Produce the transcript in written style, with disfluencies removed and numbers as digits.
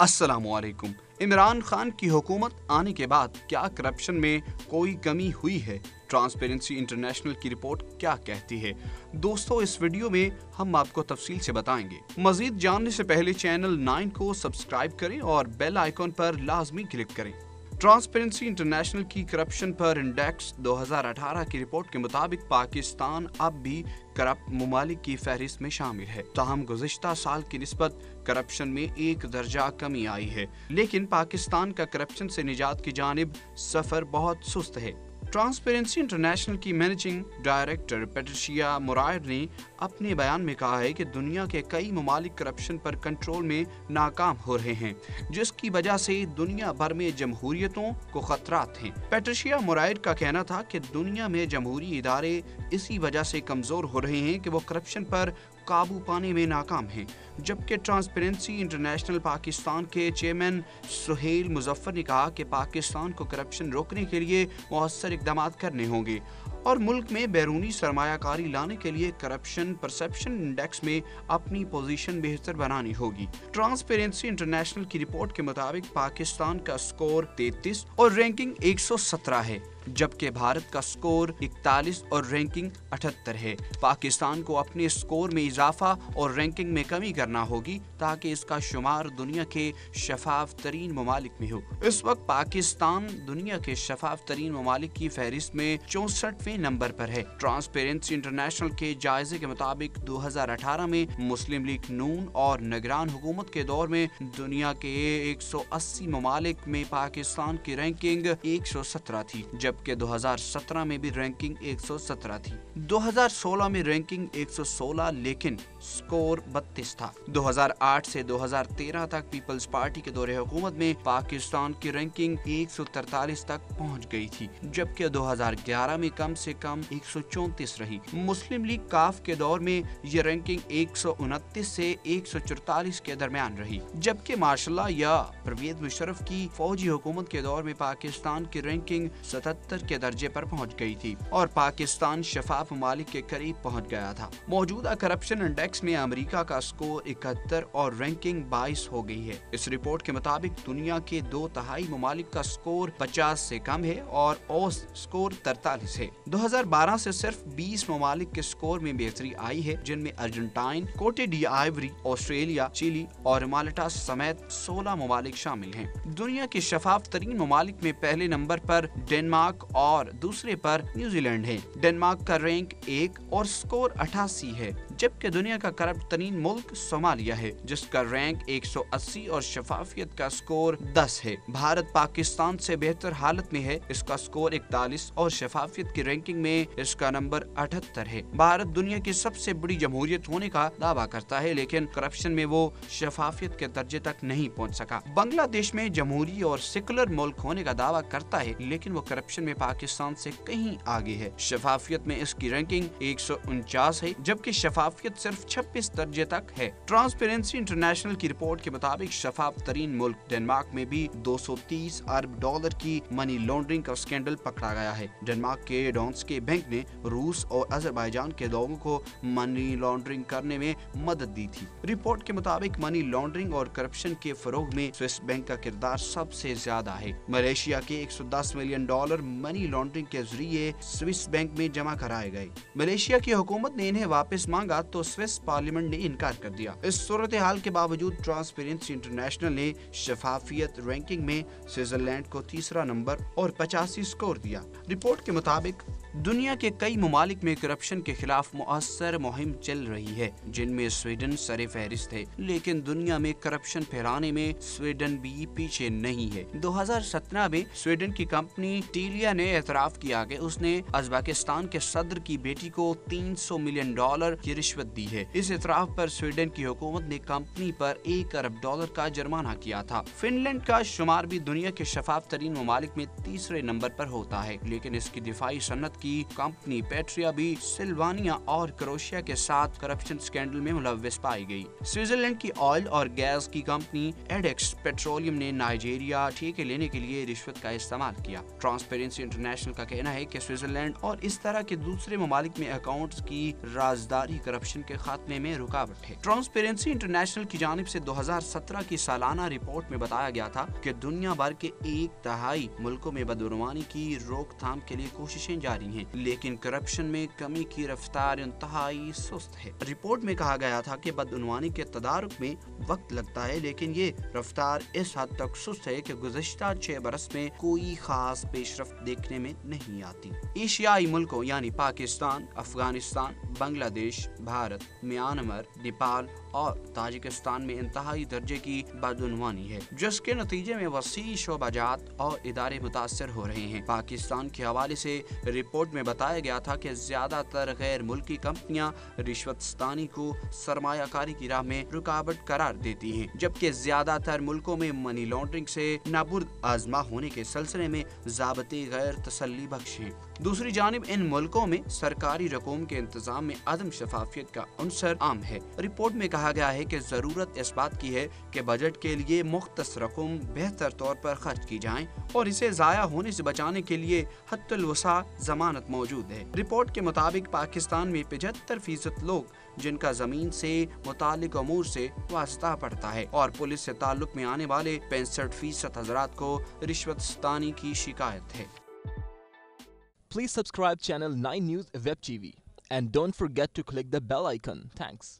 अस्सलाम वालेकुम। इमरान खान की हुकूमत आने के बाद क्या करप्शन में कोई कमी हुई है? ट्रांसपेरेंसी इंटरनेशनल की रिपोर्ट क्या कहती है? दोस्तों, इस वीडियो में हम आपको तफसील से बताएंगे। मजीद जानने से पहले चैनल 9 को सब्सक्राइब करें और बेल आइकॉन पर लाजमी क्लिक करें। ट्रांसपेरेंसी इंटरनेशनल की करप्शन पर इंडेक्स 2018 की रिपोर्ट के मुताबिक पाकिस्तान अब भी करप्ट ममालिक की फहरिस्त में शामिल है। ताहम गुज़िश्ता साल की निस्बत करप्शन में एक दर्जा कमी आई है, लेकिन पाकिस्तान का करप्शन से निजात की जानिब सफर बहुत सुस्त है। ट्रांसपेरेंसी इंटरनेशनल की मैनेजिंग डायरेक्टर पैट्रिशिया मोरायर ने अपने बयान में कहा है कि दुनिया के कई ममालिक करप्शन पर कंट्रोल में नाकाम हो रहे हैं, जिसकी वजह से दुनिया भर में जमहूरियतों को खतरात हैं। पैट्रिशिया मोरायर का कहना था कि दुनिया में जमहूरी इदारे इसी वजह से कमजोर हो रहे हैं कि वो करप्शन पर काबू पाने में नाकाम हैं। जबकि ट्रांसपेरेंसी इंटरनेशनल पाकिस्तान के चेयरमैन सुहेल मुजफ्फर ने कहा कि पाकिस्तान को करप्शन रोकने के लिए मौसर इक़दाम करने होंगे और मुल्क में बैरूनी सरमायाकारी लाने के लिए करप्शन परसेप्शन इंडेक्स में अपनी पोजीशन बेहतर बनानी होगी। ट्रांसपेरेंसी इंटरनेशनल की रिपोर्ट के मुताबिक पाकिस्तान का स्कोर 33 और रैंकिंग 117 है, जबकि भारत का स्कोर 41 और रैंकिंग 78 है। पाकिस्तान को अपने स्कोर में इजाफा और रैंकिंग में कमी करना होगी ताकि इसका शुमार दुनिया के शफाफ तरीन ममालिक में हो। इस वक्त पाकिस्तान दुनिया के शफाफ तरीन ममालिक की फहरिस्त में 64वें नंबर पर है। ट्रांसपेरेंसी इंटरनेशनल के जायजे के मुताबिक 2018 में मुस्लिम लीग नून और निगरान हुकूमत के दौर में दुनिया के 180 ममालिक में पाकिस्तान की रैंकिंग 117 थी, जबकि 2017 में भी रैंकिंग 117 थी। 2016 में रैंकिंग 116 लेकिन स्कोर 32 था। 2008 से 2013 तक पीपल्स पार्टी के दौरे हुकूमत में पाकिस्तान की रैंकिंग 143 तक पहुंच गई थी, जबकि 2011 में कम से कम 134 रही। मुस्लिम लीग काफ के दौर में ये रैंकिंग 129 से 144 के दरमियान रही, जबकि मार्शल या परवेज मुशर्रफ की फौजी हुकूमत के दौर में पाकिस्तान की रैंकिंग 77 के दर्जे पर पहुंच गई थी और पाकिस्तान शफाफ ममालिक के करीब पहुंच गया था। मौजूदा करप्शन इंडेक्स में अमेरिका का स्कोर 71 और रैंकिंग 22 हो गई है। इस रिपोर्ट के मुताबिक दुनिया के 2/3 ममालिक का स्कोर 50 से कम है और औसत स्कोर 43 है। 2012 से सिर्फ 20 ममालिक के स्कोर में बेहतरी आई है, जिनमें अर्जेंटाइन, कोटे डी आइवरी, ऑस्ट्रेलिया, चिली और माल्टा समेत 16 ममालिक शामिल हैं। दुनिया के शफाफ तरीन ममालिक में पहले नंबर पर डेनमार्क और दूसरे पर न्यूजीलैंड है। डेनमार्क का रैंक 1 और स्कोर 88 है, जबकि दुनिया का करप्ट तरीन मुल्क सोमालिया है, जिसका रैंक 180 और शफाफियत का स्कोर 10 है। भारत पाकिस्तान से बेहतर हालत में है, इसका स्कोर 41 और शफाफियत की रैंकिंग में इसका नंबर 78 है। भारत दुनिया की सबसे बड़ी जमहूरियत होने का दावा करता है, लेकिन करप्शन में वो शफाफियत के दर्जे तक नहीं पहुंच सका। बांग्लादेश में जमहूरी और सेकुलर मुल्क होने का दावा करता है, लेकिन वो करप्शन में पाकिस्तान से कहीं आगे है। शफाफियत में इसकी रैंकिंग 149 है, जबकि शफाफियत सिर्फ 26 दर्जे तक है। ट्रांसपेरेंसी इंटरनेशनल की रिपोर्ट के मुताबिक शफाफ तरीन मुल्क डेनमार्क में भी 230 अरब डॉलर की मनी लॉन्ड्रिंग का स्कैंडल पकड़ा गया है। डेनमार्क के डॉन्स्के बैंक ने रूस और अजरबैजान के लोगों को मनी लॉन्ड्रिंग करने में मदद दी थी। रिपोर्ट के मुताबिक मनी लॉन्ड्रिंग और करप्शन के फरोग में स्विस बैंक का किरदार सबसे ज्यादा है। मलेशिया के 110 मिलियन डॉलर मनी लॉन्ड्रिंग के जरिए स्विस बैंक में जमा कराए गए। मलेशिया की हुकूमत ने इन्हें वापस मांगा तो स्विस पार्लियामेंट ने इनकार कर दिया। इस सूरत हाल के बावजूद ट्रांसपेरेंसी इंटरनेशनल ने शफाफियत रैंकिंग में स्विट्जरलैंड को तीसरा नंबर और 85 स्कोर दिया। रिपोर्ट के मुताबिक दुनिया के कई ममालिक में करप्शन के खिलाफ मुअस्सर मुहिम चल रही है, जिनमें स्वीडन सरे फहरिस्त है, लेकिन दुनिया में करप्शन फैलाने में स्वीडन भी पीछे नहीं है। 2017 में स्वीडन की कंपनी टीलिया ने एतराफ किया कि उसने उज़्बेकिस्तान के सदर की बेटी को 300 मिलियन डॉलर की रिश्वत दी है। इस एतराफ पर स्वीडन की हुकूमत ने कंपनी पर 1 अरब डॉलर का जुर्माना किया था। फिनलैंड का शुमार भी दुनिया के शफाफ तरीन ममालिक में तीसरे नंबर पर होता है, लेकिन इसकी दिफाई सन्नत की कंपनी पेट्रिया भी सिल्वानिया और क्रोएशिया के साथ करप्शन स्कैंडल में मुलव्विस पाई गई। स्विट्जरलैंड की ऑयल और गैस की कंपनी एडेक्स पेट्रोलियम ने नाइजीरिया ठेके लेने के लिए रिश्वत का इस्तेमाल किया। ट्रांसपेरेंसी इंटरनेशनल का कहना है कि स्विट्जरलैंड और इस तरह के दूसरे ममालिक में अकाउंट्स की राजदारी करप्शन के खात्मे में रुकावट है। ट्रांसपेरेंसी इंटरनेशनल की जानिब से 2017 की सालाना रिपोर्ट में बताया गया था कि दुनिया भर के 1/3 मुल्कों में बदनवानी की रोकथाम के लिए कोशिशें जारी हैं, लेकिन करप्शन में कमी की रफ्तार इंतहाई सुस्त है। रिपोर्ट में कहा गया था कि बदनवानी के तदारुक में वक्त लगता है, लेकिन ये रफ्तार इस हद तक सुस्त है कि गुज़श्ता 6 बरस में कोई खास पेशरफ्त देखने में नहीं आती। एशियाई मुल्कों यानी पाकिस्तान, अफगानिस्तान, बांग्लादेश, भारत, म्यांमार, नेपाल और ताजिकिस्तान में इंतहाई दर्जे की बदनवानी है, जिसके नतीजे में वसी शोबाजात और इदारे मुतासर हो रहे हैं। पाकिस्तान के हवाले से रिपोर्ट में बताया गया था कि ज्यादातर गैर मुल्की कंपनियां रिश्वतस्तानी को सरमायाकारी की राह में रुकावट करार देती हैं, जबकि ज्यादातर मुल्कों में मनी लॉन्ड्रिंग से नाबुर्द आजमा होने के सिलसिले में ज़ाबते गैर तसल्ली बख्श हैं। दूसरी जानिब इन मुल्कों में सरकारी रकूम के इंतजाम में अदम शफाफियत का अंसर आम है। रिपोर्ट में कहा गया है कि जरूरत इस बात की है कि बजट के लिए मुख्तस रकूम बेहतर तौर पर खर्च की जाए और इसे जाया होने से बचाने के लिए हद्दुल वसा जमानत मौजूद है। रिपोर्ट के मुताबिक पाकिस्तान में 75% लोग जिनका जमीन से मुतालिक अमूर से वास्ता पड़ता है और पुलिस से ताल्लुक में आने वाले 65% हजरात को रिश्वतस्तानी की शिकायत है। Please subscribe channel 9 News Web TV and don't forget to click the bell icon. Thanks.